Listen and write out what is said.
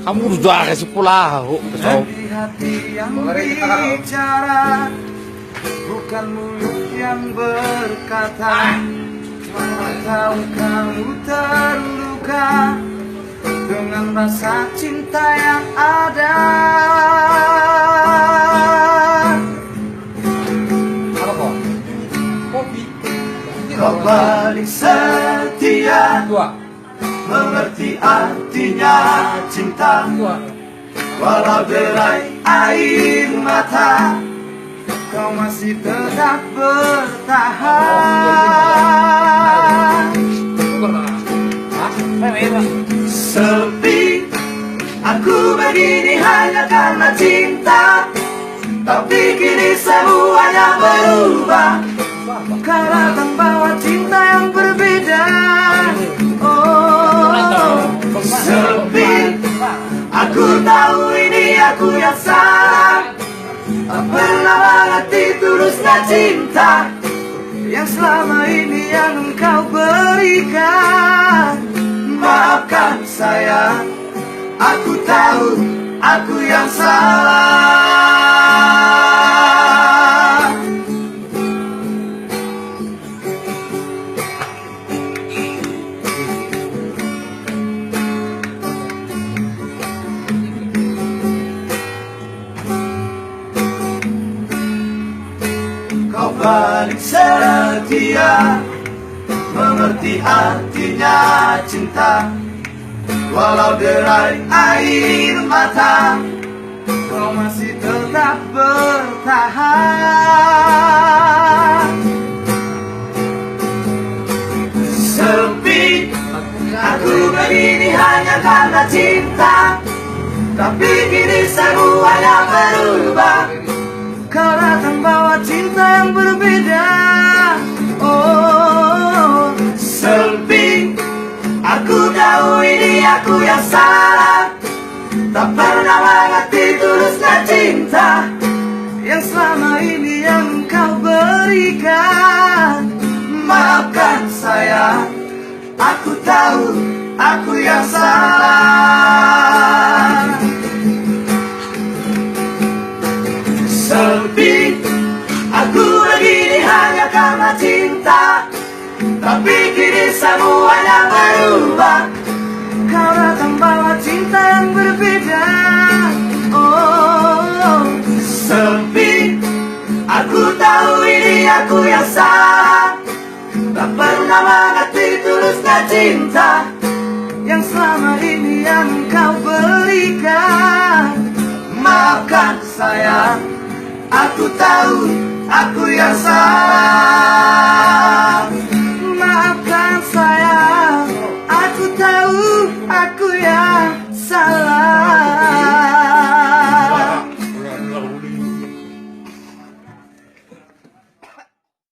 Kamu sudah kasih pula. Hati yang bicara, bukan mulut yang berkata. Tahu kamu terluka dengan rasa cinta yang ada. Kau balik setia, mengerti artinya cinta. Walau derai air mata, kau masih tetap bertahan. Sepi aku begini hanya karena cinta, tapi kini semuanya berubah. Kau datang bawa cinta yang berbeda. Oh, sepi aku tahu ini aku yang salah. Tak pernah mengerti tulusnya cinta yang selama ini yang engkau berikan. Maafkan saya, aku tahu aku yang salah. Kau balik setia, mengerti artinya cinta. Walau derai air mata, kau masih tetap bertahan. Sepi aku begini hanya karena cinta, tapi kini semuanya berubah. Kau datang bawa cinta yang berbeda. Oh, sepi aku tahu ini aku yang salah. Tak pernah mengerti tulusnya cinta yang selama ini yang kau berikan. Maafkan saya, aku tahu aku yang salah. Sepi aku begini hanya karena cinta, tapi kini semuanya berubah. Kau datang bawa cinta yang berbeda. Oh, sepi aku tahu ini aku yang salah. Tak pernah mengerti tulusnya cinta yang selama ini yang kau berikan. Maafkan saya, aku tahu aku yang salah.